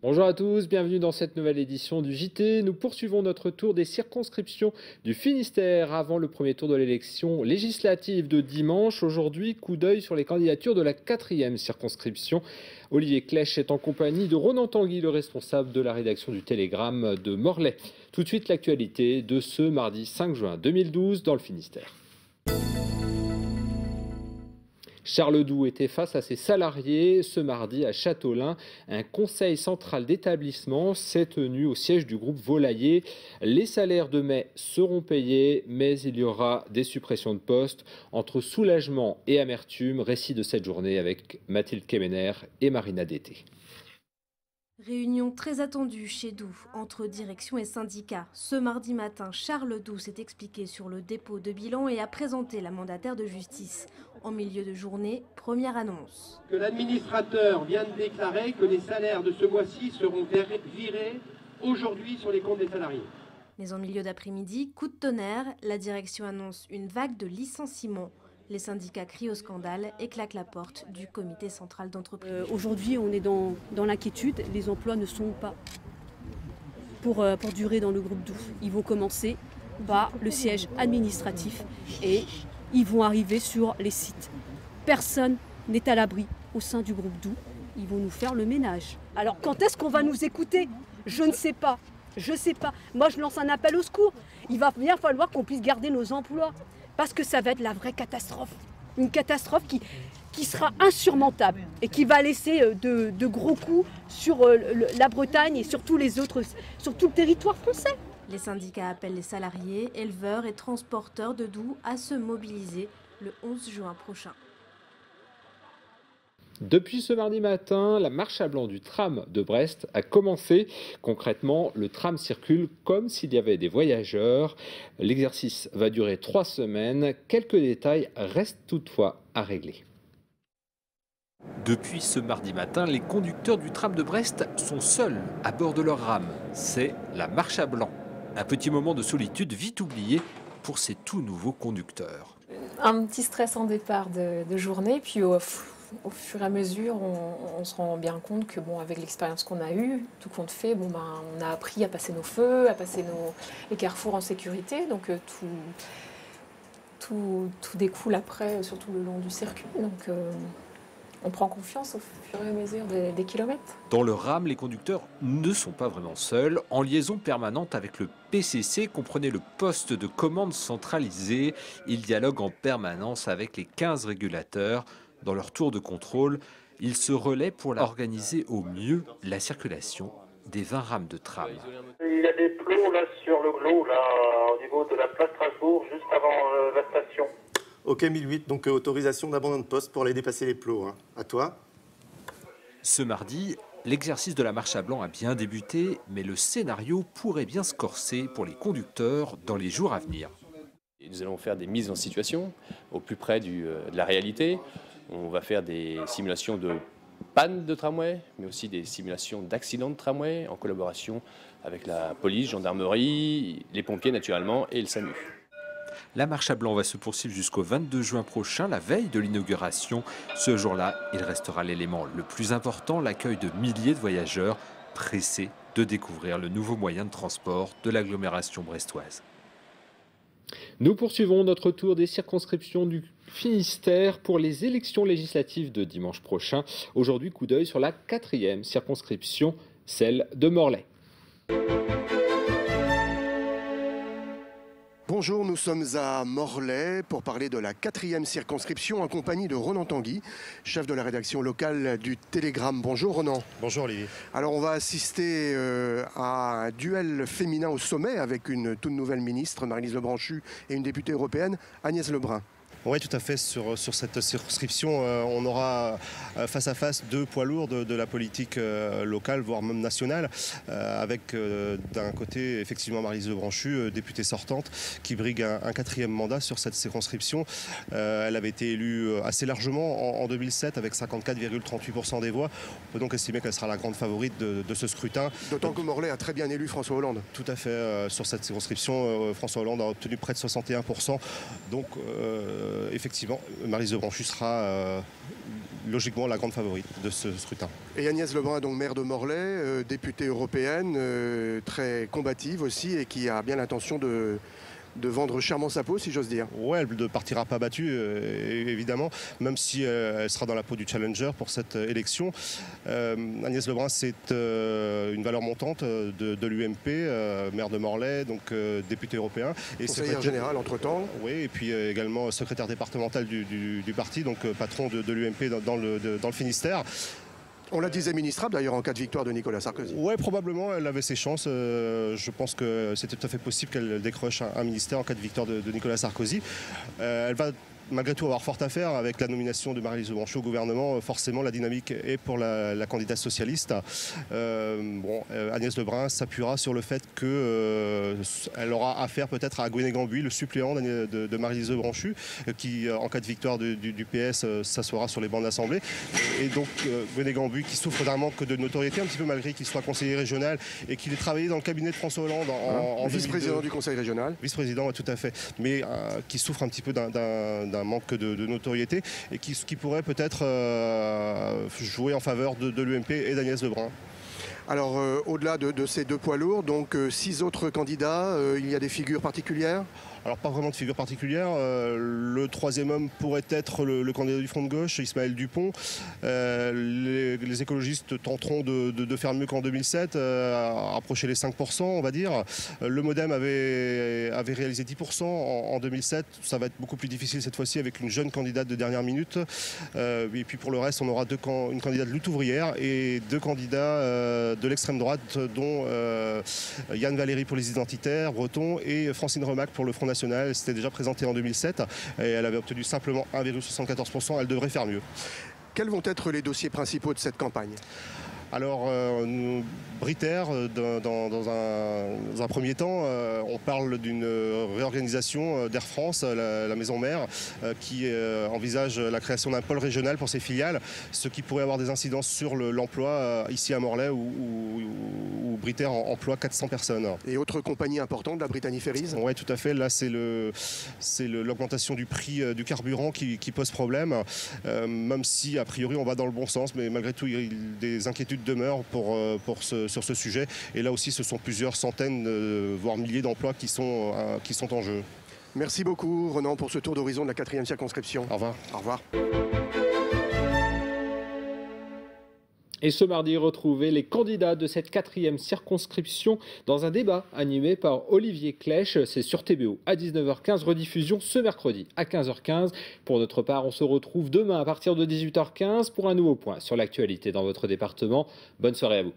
Bonjour à tous, bienvenue dans cette nouvelle édition du JT. Nous poursuivons notre tour des circonscriptions du Finistère avant le premier tour de l'élection législative de dimanche. Aujourd'hui, coup d'œil sur les candidatures de la 4e circonscription. Olivier Clèche est en compagnie de Ronan Tanguy, le responsable de la rédaction du Télégramme de Morlaix. Tout de suite, l'actualité de ce mardi 5 juin 2012 dans le Finistère. Charles Doux était face à ses salariés ce mardi à Châteaulin. Un conseil central d'établissement s'est tenu au siège du groupe Volailler. Les salaires de mai seront payés, mais il y aura des suppressions de postes. Entre soulagement et amertume, récit de cette journée avec Mathilde Kemener et Marina Dété. Réunion très attendue chez Doux entre direction et syndicats. Ce mardi matin, Charles Doux s'est expliqué sur le dépôt de bilan et a présenté la mandataire de justice. En milieu de journée, première annonce. Que l'administrateur vient de déclarer que les salaires de ce mois-ci seront virés aujourd'hui sur les comptes des salariés. Mais en milieu d'après-midi, coup de tonnerre, la direction annonce une vague de licenciements. Les syndicats crient au scandale et claquent la porte du comité central d'entreprise. Aujourd'hui, on est dans l'inquiétude. Les emplois ne sont pas pour durer dans le groupe Doux. Ils vont commencer par le siège administratif et ils vont arriver sur les sites. Personne n'est à l'abri au sein du groupe Doux. Ils vont nous faire le ménage. Alors quand est-ce qu'on va nous écouter? Je ne sais pas. Je ne sais pas. Moi, je lance un appel au secours. Il va bien falloir qu'on puisse garder nos emplois. Parce que ça va être la vraie catastrophe. Une catastrophe qui sera insurmontable et qui va laisser de gros coups sur la Bretagne et sur tous les autres, sur tout le territoire français. Les syndicats appellent les salariés, éleveurs et transporteurs de Doux à se mobiliser le 11 juin prochain. Depuis ce mardi matin, la marche à blanc du tram de Brest a commencé. Concrètement, le tram circule comme s'il y avait des voyageurs. L'exercice va durer 3 semaines. Quelques détails restent toutefois à régler. Depuis ce mardi matin, les conducteurs du tram de Brest sont seuls à bord de leur rame. C'est la marche à blanc. Un petit moment de solitude vite oublié pour ces tout nouveaux conducteurs. Un petit stress en départ de journée, puis au fur et à mesure, on se rend bien compte que avec l'expérience qu'on a eue, tout compte fait, on a appris à passer nos feux, à passer les carrefours en sécurité. Donc tout découle après, surtout le long du circuit. Donc on prend confiance au fur et à mesure des kilomètres. Dans le rame, les conducteurs ne sont pas vraiment seuls. En liaison permanente avec le PCC, comprenez le poste de commande centralisé. Ils dialoguent en permanence avec les 15 régulateurs. Dans leur tour de contrôle, ils se relaient pour organiser au mieux la circulation des 20 rames de tram. Il y a des plots là sur le Glo, là, au niveau de la place Strasbourg, juste avant la station. Ok, 1008, donc autorisation d'abandon de poste pour aller dépasser les plots. Hein. À toi. Ce mardi, l'exercice de la marche à blanc a bien débuté, mais le scénario pourrait bien se corser pour les conducteurs dans les jours à venir. Nous allons faire des mises en situation au plus près de la réalité. On va faire des simulations de panne de tramway, mais aussi des simulations d'accidents de tramway en collaboration avec la police, gendarmerie, les pompiers naturellement et le SAMU. La marche à blanc va se poursuivre jusqu'au 22 juin prochain, la veille de l'inauguration. Ce jour-là, il restera l'élément le plus important, l'accueil de milliers de voyageurs pressés de découvrir le nouveau moyen de transport de l'agglomération brestoise. Nous poursuivons notre tour des circonscriptions du Finistère pour les élections législatives de dimanche prochain. Aujourd'hui, coup d'œil sur la 4e circonscription, celle de Morlaix. Bonjour, nous sommes à Morlaix pour parler de la 4e circonscription en compagnie de Ronan Tanguy, chef de la rédaction locale du Télégramme. Bonjour Ronan. Bonjour Olivier. Alors on va assister à un duel féminin au sommet avec une toute nouvelle ministre, Maryse Lebranchu, et une députée européenne, Agnès Lebrun. Oui, tout à fait. Sur cette circonscription, on aura face à face deux poids lourds de la politique locale, voire même nationale, avec d'un côté effectivement Maryse Lebranchu, députée sortante, qui brigue un 4e mandat sur cette circonscription. Elle avait été élue assez largement en 2007 avec 54,38% des voix. On peut donc estimer qu'elle sera la grande favorite de ce scrutin. D'autant que Morlaix a très bien élu François Hollande. Tout à fait. Sur cette circonscription, François Hollande a obtenu près de 61%. Donc effectivement, Maryse Lebranchu sera logiquement la grande favorite de ce scrutin. Et Agnès Lebrun, donc maire de Morlaix, députée européenne, très combative aussi et qui a bien l'intention de vendre chèrement sa peau, si j'ose dire. Ouais, elle ne partira pas battue, évidemment, même si elle sera dans la peau du challenger pour cette élection. Agnès Lebrun, c'est une valeur montante de l'UMP, maire de Morlaix, donc député européen. Et conseillère générale entre-temps. Oui, et puis également secrétaire départemental du parti, donc patron de l'UMP dans le Finistère. On la disait ministrable d'ailleurs en cas de victoire de Nicolas Sarkozy. Oui, probablement, elle avait ses chances. Je pense que c'était tout à fait possible qu'elle décroche un ministère en cas de victoire de Nicolas Sarkozy. Elle va malgré tout avoir fort à faire avec la nomination de Maryse Lebranchu au gouvernement. Forcément, la dynamique est pour la candidate socialiste. Agnès Lebrun s'appuiera sur le fait qu'elle aura affaire peut-être à Gwené Gambouis, le suppléant de Maryse Lebranchu, qui, en cas de victoire du PS, s'assoira sur les bancs d'Assemblée. Et donc, Gwené Gambouis, qui souffre d'un manque de notoriété, un petit peu malgré qu'il soit conseiller régional et qu'il ait travaillé dans le cabinet de François Hollande en vice-président du conseil régional. Vice-président, tout à fait. Mais qui souffre un petit peu d'un manque de notoriété et qui pourrait peut-être jouer en faveur de l'UMP et d'Agnès Lebrun. Alors, au-delà de ces deux poids lourds, donc 6 autres candidats, il y a des figures particulières ? Alors pas vraiment de figure particulière. Le troisième homme pourrait être le candidat du Front de gauche, Ismaël Dupont. Les écologistes tenteront de faire mieux qu'en 2007, approcher les 5%, on va dire. Le Modem avait réalisé 10% en 2007. Ça va être beaucoup plus difficile cette fois-ci avec une jeune candidate de dernière minute. Et puis pour le reste, on aura une candidate lutte ouvrière et deux candidats de l'extrême droite, dont Yann Valéry pour les identitaires, Breton, et Francine Remac pour le Front national. Elle s'était déjà présentée en 2007 et elle avait obtenu simplement 1,74%. Elle devrait faire mieux. Quels vont être les dossiers principaux de cette campagne ? Alors, Britair, dans un premier temps, on parle d'une réorganisation d'Air France, la maison mère, qui envisage la création d'un pôle régional pour ses filiales, ce qui pourrait avoir des incidences sur l'emploi ici à Morlaix, où Britair emploie 400 personnes. Et autre compagnie importante, la Brittany Ferries ? Oui, tout à fait. Là, c'est l'augmentation du prix du carburant qui pose problème, même si, a priori, on va dans le bon sens, mais malgré tout, il y a des inquiétudes demeurent sur ce sujet. Et là aussi, ce sont plusieurs centaines, voire milliers d'emplois qui sont en jeu. Merci beaucoup, Renan, pour ce tour d'horizon de la 4e circonscription. Au revoir. Au revoir. Et ce mardi, retrouvez les candidats de cette 4e circonscription dans un débat animé par Olivier Clèche. C'est sur TBO à 19h15, rediffusion ce mercredi à 15h15. Pour notre part, on se retrouve demain à partir de 18h15 pour un nouveau point sur l'actualité dans votre département. Bonne soirée à vous.